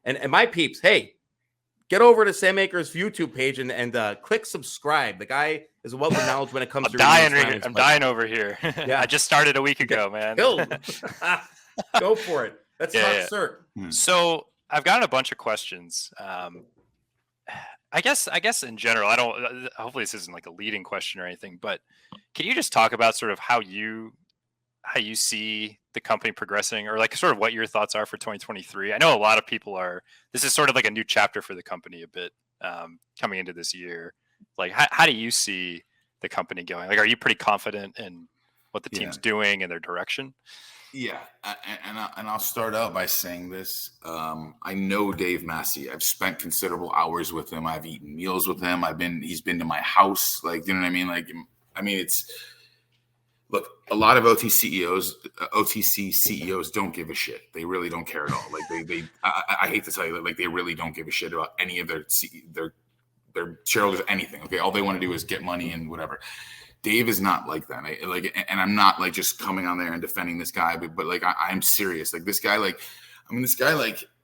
And my peeps, hey, get over to Sam Aker's YouTube page and click subscribe. The guy is a wealth of knowledge when it comes to I'm dying over here. Yeah. I just started a week ago, man. Go for it. Let's talk SIRC. So I've gotten a bunch of questions. I guess in general, I don't. Hopefully, this isn't like a leading question or anything. But can you just talk about sort of how you see the company progressing, or like sort of what your thoughts are for 2023? I know a lot of people are. This is sort of like a new chapter for the company a bit coming into this year. Like, how do you see the company going? Like, are you pretty confident in what the team's doing and their direction? Yeah, and I'll start out by saying this. I know Dave Massey. I've spent considerable hours with him. I've eaten meals with him. He's been to my house. Like, you know what I mean? Like, look, a lot of OTC CEOs don't give a shit. They really don't care at all. Like I hate to tell you that, like, they really don't give a shit about any of their shareholders, anything. Okay, all they want to do is get money and whatever. Dave is not like that. And I'm not like just coming on there and defending this guy, but like I'm serious. Like this guy,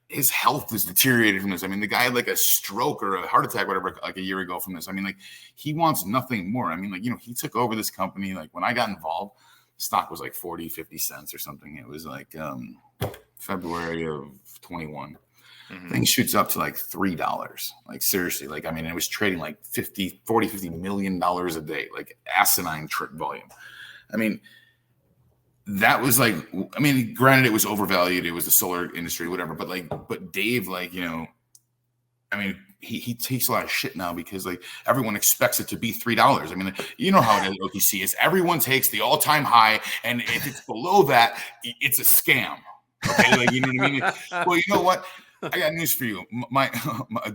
his health is deteriorated from this. I mean, the guy had like a stroke or a heart attack, whatever, like a year ago from this. I mean, like he wants nothing more. I mean, like, you know, he took over this company. Like when I got involved, the stock was like 40, 50 cents or something. It was like February of 21. Mm-hmm. Thing shoots up to like $3. Like seriously, like, I mean, it was trading like $50 million a day, like asinine volume. I mean, that was like, I mean, granted it was overvalued. It was the solar industry, whatever. But Dave, like, you know, I mean, he takes a lot of shit now because like everyone expects it to be $3. I mean, you know how it is, OTC is. Everyone takes the all-time high, and if it's below that, it's a scam. Okay, like, you know what I mean? Well, you know what? I got news for you.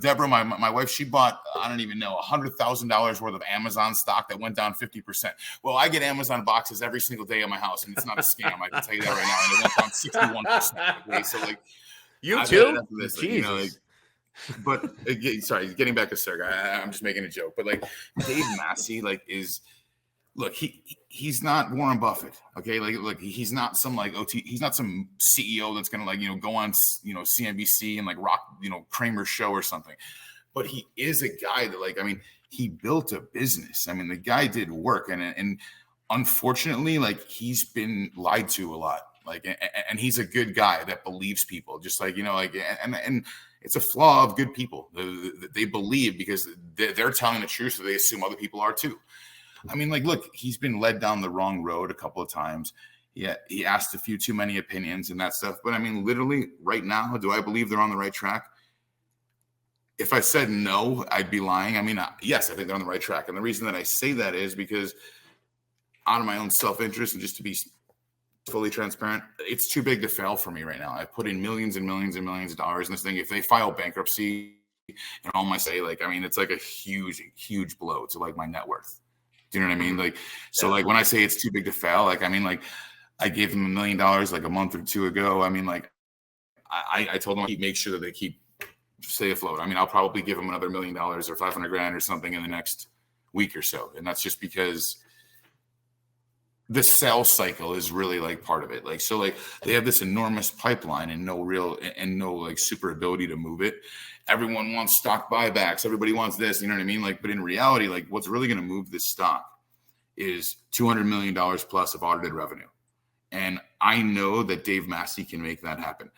Deborah, my wife, she bought, I don't even know, $100,000 worth of Amazon stock that went down 50%. Well, I get Amazon boxes every single day at my house, and it's not a scam. I can tell you that right now. And it went down 61%. Okay, so like, you too. This, like, you know, like, but sorry, getting back to SIRC, I'm just making a joke. But like Dave Massey, like look, he's not Warren Buffett, okay? Like, look, he's not some like he's not some CEO that's gonna like, you know, go on, you know, CNBC and like rock, you know, Kramer's show or something. But he is a guy that, like, I mean, he built a business. I mean, the guy did work, and unfortunately, like, he's been lied to a lot. Like, and he's a good guy that believes people, just like, you know, like, and it's a flaw of good people. They believe because they're telling the truth, so they assume other people are too. I mean, like, look, he's been led down the wrong road a couple of times. Yeah, he asked a few too many opinions and that stuff. But I mean, literally right now, do I believe they're on the right track? If I said no, I'd be lying. I mean, yes, I think they're on the right track. And the reason that I say that is because out of my own self-interest and just to be fully transparent, it's too big to fail for me right now. I've put in millions and millions and millions of dollars in this thing. If they file bankruptcy and all my say, like, I mean, it's like a huge, huge blow to like my net worth. Do you know what I mean? Like, so like when I say it's too big to fail, like, I mean, like I gave them $1 million like a month or two ago. I mean, like I told them to make sure that they stay afloat. I mean, I'll probably give them another $1 million or $500,000 or something in the next week or so. And that's just because the sales cycle is really like part of it. Like, so like they have this enormous pipeline and no like super ability to move it. Everyone wants stock buybacks. Everybody wants this, you know what I mean? Like, but in reality, like what's really going to move this stock is $200 million plus of audited revenue. And I know that Dave Massey can make that happen.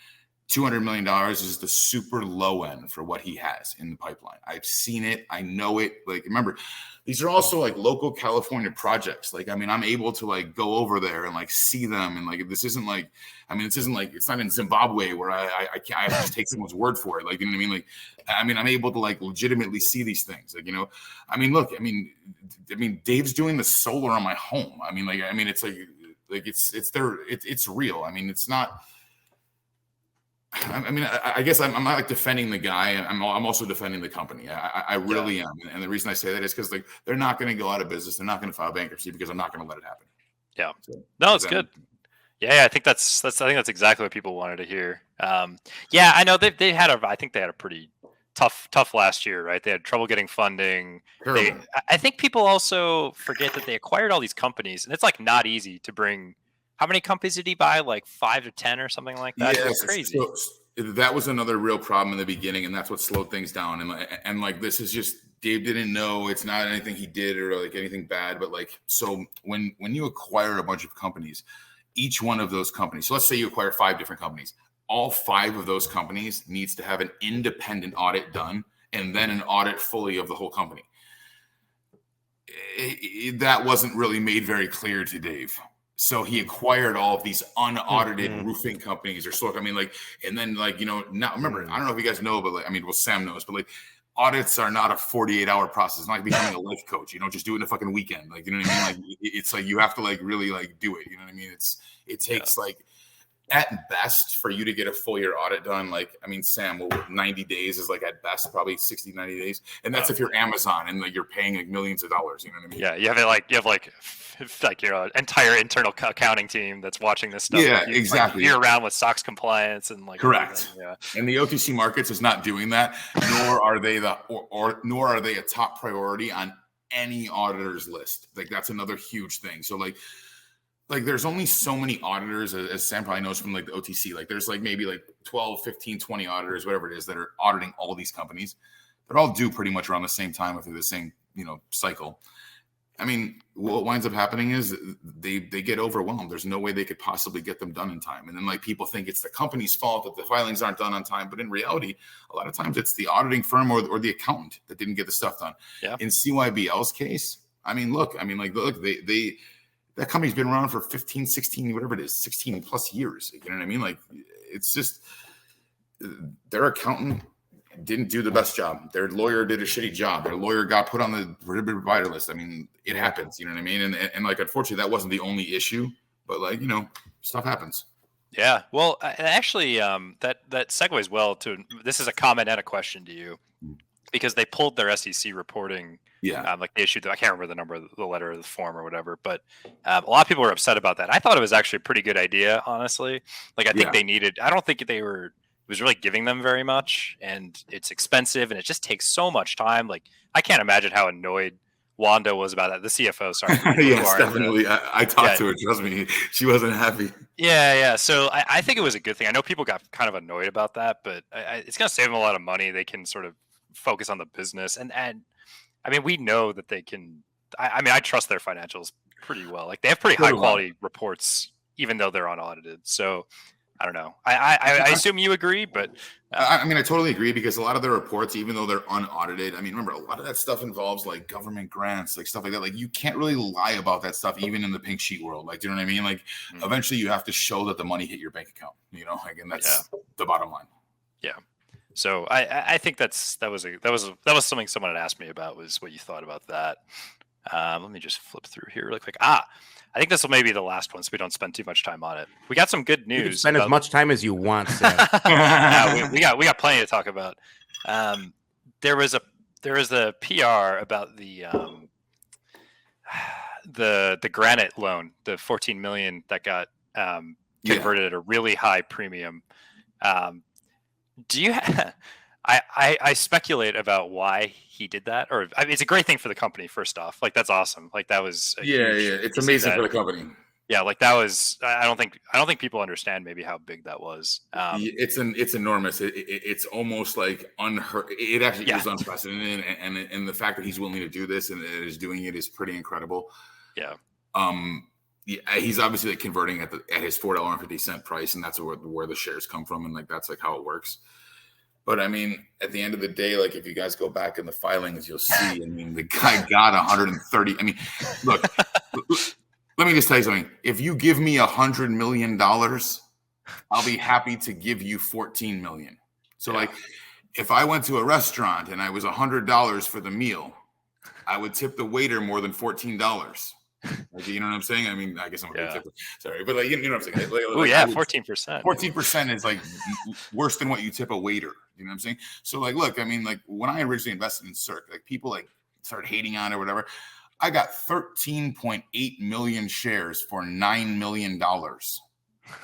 $200 million is the super low end for what he has in the pipeline. I've seen it. I know it. Like, remember, these are also like local California projects. Like, I mean, I'm able to like go over there and like see them. And like, this isn't like, I mean, it's not in Zimbabwe where I can't just take someone's word for it. Like, you know what I mean? Like, I mean, I'm able to like legitimately see these things. Like, you know, I mean, look, I mean, Dave's doing the solar on my home. I mean, it's like it's real. I mean, it's not. I mean, I guess I'm not like defending the guy. I'm also defending the company. I really am. And the reason I say that is because like they're not going to go out of business. They're not going to file bankruptcy because I'm not going to let it happen. Yeah. So, no, it's good. Yeah, I think that's exactly what people wanted to hear. Yeah, I know they had a pretty tough last year, right? They had trouble getting funding. I think people also forget that they acquired all these companies, and it's like not easy to bring how many companies did he buy? Like 5 to 10 or something like that? It was crazy. So that was another real problem in the beginning, and that's what slowed things down. And like this is just Dave didn't know. It's not anything he did or like anything bad, but like so when you acquire a bunch of companies, each one of those companies. So let's say you acquire 5 different companies. All 5 of those companies needs to have an independent audit done, and then an audit fully of the whole company. That wasn't really made very clear to Dave. So he acquired all of these unaudited roofing companies or so. I mean, like, and then like, you know, now remember, I don't know if you guys know, but like, I mean, well, Sam knows, but like audits are not a 48-hour process. It's not like becoming a life coach. You don't just do it in a fucking weekend. Like, you know what I mean? Like, it's like, you have to like really like do it. You know what I mean? It takes like, at best for you to get a full year audit done, like, I mean, Sam, 90 days is like at best probably 60, 90 days. And that's if you're Amazon and like you're paying like millions of dollars, you know what I mean? Yeah, you have like your entire internal accounting team that's watching this stuff. Yeah, like exactly. You're around with SOX compliance and like correct. Yeah. And the OTC markets is not doing that, nor are they nor are they a top priority on any auditor's list. Like that's another huge thing. So like there's only so many auditors, as Sam probably knows from like the OTC, like there's like maybe like 12, 15, 20 auditors, whatever it is, that are auditing all these companies. They're all due pretty much around the same time or through the same, you know, cycle. I mean, what winds up happening is they get overwhelmed. There's no way they could possibly get them done in time. And then like people think it's the company's fault that the filings aren't done on time. But in reality, a lot of times it's the auditing firm or the accountant that didn't get the stuff done. Yeah. In CYBL's case, I mean, look, that company's been around for 15, 16, whatever it is, 16 plus years. You know what I mean? Like, it's just their accountant didn't do the best job. Their lawyer did a shitty job. Their lawyer got put on the prohibited provider list. I mean, it happens. You know what I mean? And like, unfortunately, that wasn't the only issue. But like, you know, stuff happens. Yeah. Well, actually, that segues well to this is a comment and a question to you, because they pulled their SEC reporting. Yeah. Like they issued, I can't remember the number of the letter or the form or whatever, but a lot of people were upset about that. I thought it was actually a pretty good idea, honestly. Like I think I don't think it was really giving them very much, and it's expensive and it just takes so much time. Like I can't imagine how annoyed Wanda was about that. The CFO, sorry. Yes, definitely. I talked to her. Trust me. She wasn't happy. Yeah. So I think it was a good thing. I know people got kind of annoyed about that, but it's going to save them a lot of money. They can sort of focus on the business. And I mean, we know that they can. I mean, I trust their financials pretty well. Like they have pretty high quality reports, even though they're unaudited. So I don't know. I assume you agree, but I mean, I totally agree, because a lot of their reports, even though they're unaudited, I mean, remember, a lot of that stuff involves like government grants, like stuff like that. Like you can't really lie about that stuff, even in the pink sheet world. Like, do you know what I mean? Like eventually you have to show that the money hit your bank account, you know, like, and that's the bottom line. Yeah. So I think that was something someone had asked me about, was what you thought about that. Let me just flip through here really quick. I think this will maybe be the last one, so we don't spend too much time on it. We got some good news. You can spend as much time as you want. we got plenty to talk about. There was a PR about the Granite loan, the 14 million that got converted at a really high premium. Do you? I speculate about why he did that, or I mean, it's a great thing for the company. First off, like that's awesome. Like that was it's amazing for the company. Yeah, like that was. I don't think people understand maybe how big that was. It's enormous. It's almost like unheard. It actually is unprecedented, and the fact that he's willing to do this and is doing it is pretty incredible. Yeah. He's obviously like converting at his $4.50 price, and that's where the shares come from, and like that's like how it works. But I mean, at the end of the day, like if you guys go back in the filings, you'll see. I mean, the guy got 130. I mean, look, let me just tell you something. If you give me $100 million, I'll be happy to give you 14 million. So like, if I went to a restaurant and I was $100 for the meal, I would tip the waiter more than $14. Like, you know what I'm saying? I mean, I guess I'm sorry, but like, you know what I'm saying? Like, 14%. 14% is like worse than what you tip a waiter. You know what I'm saying? So like, look, I mean, like when I originally invested in SIRC, like people like started hating on it or whatever. I got 13.8 million shares for $9 million.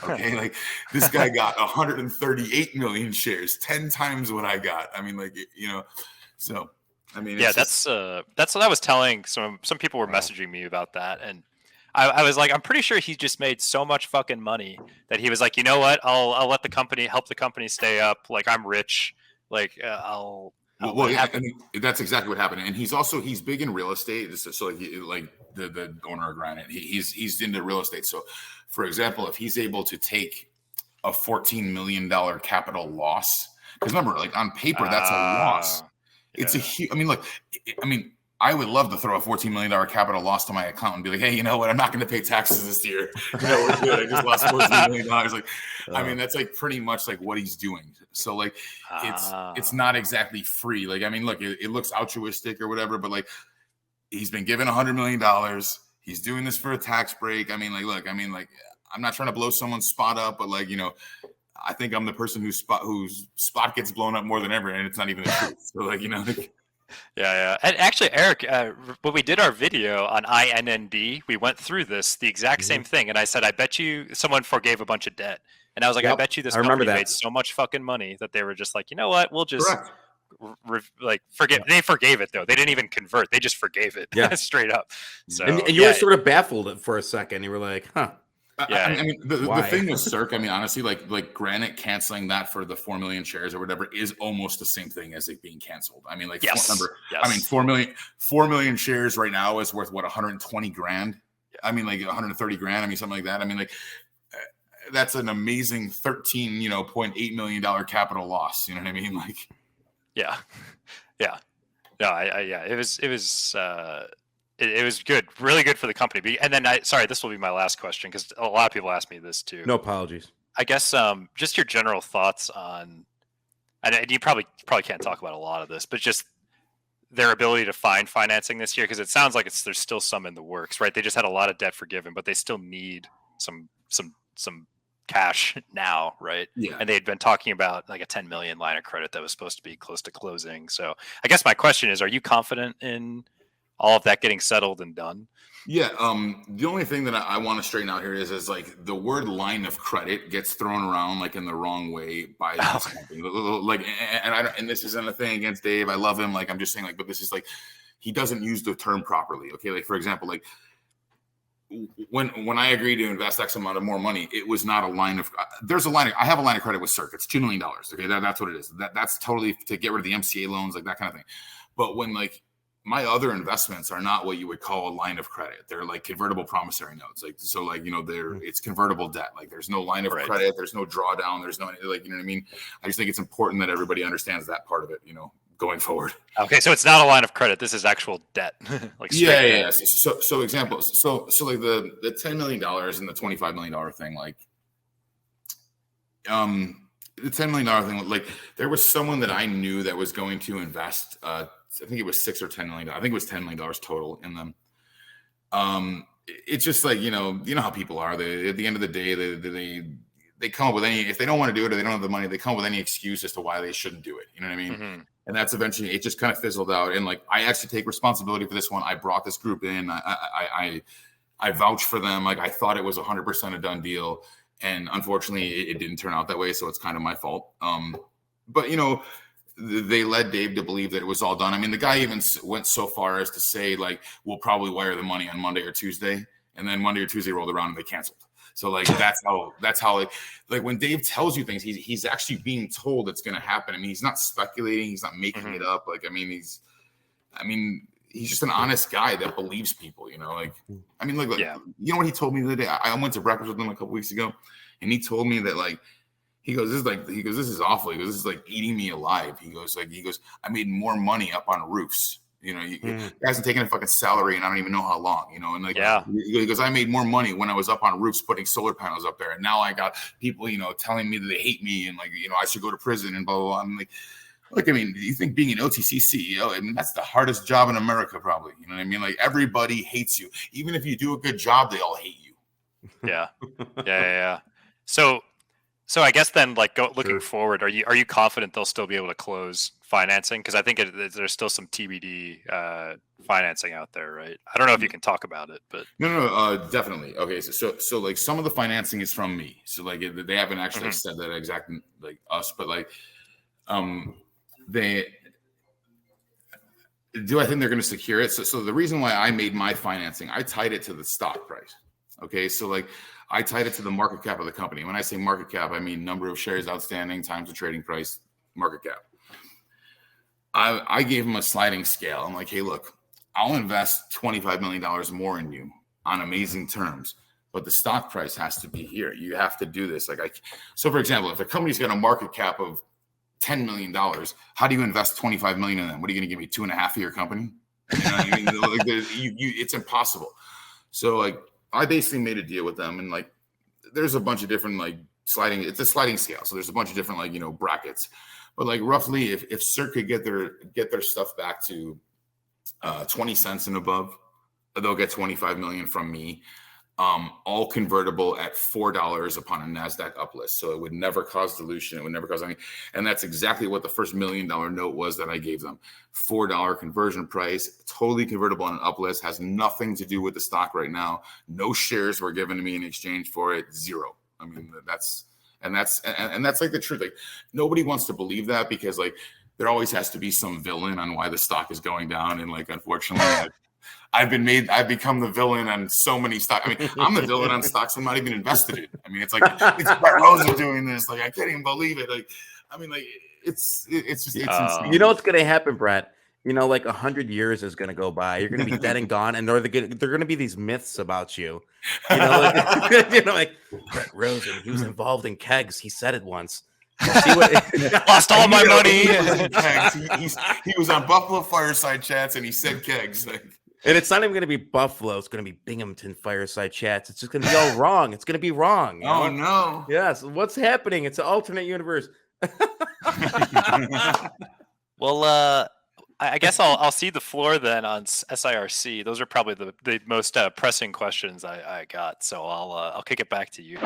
Okay, like this guy got 138 million shares, 10 times what I got. I mean, like, you know, so. I mean, that's what I was telling some people were messaging me about that, and I was like, I'm pretty sure he just made so much fucking money that he was like, you know what? I'll let the company help the company stay up. Like I'm rich. Like Well, yeah, and that's exactly what happened. And he's big in real estate. So like the owner of Granite, he's into real estate. So, for example, if he's able to take a $14 million capital loss, because remember, like on paper, that's a loss. It's a huge. I mean, look, I would love to throw a $14 million capital loss to my account and be like, hey, you know what? I'm not going to pay taxes this year. You know, we're good. I just lost $14 million. Like, I mean, that's like pretty much like what he's doing. So like, it's not exactly free. Like, I mean, look, it looks altruistic or whatever, but like, he's been given $100 million. He's doing this for a tax break. I mean, like, look, I'm not trying to blow someone's spot up, but like, you know, I think I'm the person whose spot gets blown up more than ever, and it's not even the truth. So like, you know. Yeah. And actually, Eric, when we did our video on INND, we went through the exact same thing. And I said, I bet you someone forgave a bunch of debt. And I was like, I bet you this company made so much fucking money that they were just like, you know what? We'll just forgive. They forgave it, though. They didn't even convert. They just forgave it straight up. So, and you were sort of baffled for a second. You were like, huh. Yeah, I mean, the thing with SIRC, I mean, honestly, like Granite canceling that for the 4 million shares or whatever is almost the same thing as it being canceled. I mean, like, I mean, 4 million shares right now is worth what, 120 grand? I mean, like 130 grand. I mean, something like that. I mean, like, that's an amazing $13.8 million capital loss. You know what I mean? Like, yeah. No, it was good, really good for the company. And then sorry, this will be my last question because a lot of people ask me this too. No apologies. I guess just your general thoughts on, and you probably can't talk about a lot of this, but just their ability to find financing this year, because it sounds like there's still some in the works, right? They just had a lot of debt forgiven, but they still need some cash now, right? Yeah. And they'd been talking about like a 10 million line of credit that was supposed to be close to closing. So I guess my question is, are you confident in all of that getting settled and done? Yeah. The only thing that I want to straighten out here is like the word line of credit gets thrown around like in the wrong way by this company. Like, and this isn't a thing against Dave. I love him. Like, I'm just saying, like, but this is like, he doesn't use the term properly. Okay. Like, for example, like when I agreed to invest X amount of more money, it was not a line of, I have a line of credit with SIRC. It's $2 million. Okay. That's what it is. That's totally to get rid of the MCA loans, like that kind of thing. But when like, my other investments are not what you would call a line of credit. They're like convertible promissory notes. Like, so like, you know, it's convertible debt. Like there's no line of credit. There's no drawdown. There's no, like, you know what I mean? I just think it's important that everybody understands that part of it, you know, going forward. Okay. So it's not a line of credit. This is actual debt. Like yeah. So examples. So like the $10 million and the $25 million thing, like, the $10 million thing, like there was someone that I knew that was going to invest, I think it was $6 or $10 million. I think it was $10 million total in them. It's just like, you know how people are. They, at the end of the day, they come up with if they don't want to do it or they don't have the money, they come up with any excuse as to why they shouldn't do it. You know what I mean? Mm-hmm. And that's eventually, it just kind of fizzled out. And like, I actually take responsibility for this one. I brought this group in. I vouch for them. Like I thought it was 100% a done deal. And unfortunately it didn't turn out that way. So it's kind of my fault. But you know, they led Dave to believe that it was all done. I mean, the guy even went so far as to say, like, we'll probably wire the money on Monday or Tuesday. And then Monday or Tuesday rolled around and they canceled. So like, that's how like when Dave tells you things, he's actually being told it's going to happen. I mean, he's not speculating. He's not making it up. Like, I mean, he's just an honest guy that believes people, you know, like, I mean, look, you know what he told me the other day? I went to breakfast with him a couple weeks ago and he told me that like, he goes, this is awful. He goes, this is like eating me alive. He goes, I made more money up on roofs. You know, you guys are taking a fucking salary and I don't even know how long, you know, and like, he goes, I made more money when I was up on roofs putting solar panels up there. And now I got people, you know, telling me that they hate me and like, you know, I should go to prison and blah, blah, blah. I'm like, look, I mean, you think being an OTC CEO, I mean, that's the hardest job in America, probably. You know what I mean? Like everybody hates you. Even if you do a good job, they all hate you. Yeah. So I guess then, like, looking forward, are you confident they'll still be able to close financing? Because I think there's still some TBD financing out there, right? I don't know if you can talk about it, but no, definitely. Okay, so like some of the financing is from me. So like they haven't actually said that exactly like us, but like they Do I think they're going to secure it? So the reason why I made my financing, I tied it to the stock price. Okay, so like I tied it to the market cap of the company. When I say market cap, I mean number of shares outstanding times the trading price, market cap. I gave them a sliding scale. I'm like, hey, look, I'll invest $25 million more in you on amazing terms, but the stock price has to be here. You have to do this. So for example, if a company's got a market cap of $10 million, how do you invest $25 million in them? What are you going to give me 2.5 of your company? You know what I mean? Like, it's impossible. So like, I basically made a deal with them, and like, there's a bunch of different like sliding. It's a sliding scale, so there's a bunch of different like brackets. But like roughly, if SIRC could get their stuff back to 20 cents and above, they'll get 25 million from me. All convertible at $4 upon a NASDAQ uplist. So it would never cause dilution. It would never cause anything. And that's exactly what the first $1 million note was that I gave them. $4 conversion price, totally convertible on an uplist, has nothing to do with the stock right now. No shares were given to me in exchange for it. Zero. I mean, that's like the truth. Like, nobody wants to believe that, because like there always has to be some villain on why the stock is going down. And like, unfortunately, I've become the villain on so many stocks. I mean, I'm the villain on stocks I'm not even invested in. I mean, it's like, it's Brett Rosen doing this. Like, I can't even believe it. Like, I mean, like, it's insane. You know what's going to happen, Brett? Like 100 years is going to go by. You're going to be dead and gone, and they're going to be these myths about you. Like Brett Rosen, he was involved in kegs. He said it once. Lost all my money. He was on Buffalo Fireside Chats, and he said kegs. And it's not even going to be Buffalo. It's going to be Binghamton Fireside Chats. It's just going to be all wrong. It's going to be wrong. Oh, no. Yes. What's happening? It's an alternate universe. Well, I guess I'll cede the floor then on SIRC. Those are probably the most pressing questions I got. So I'll kick it back to you.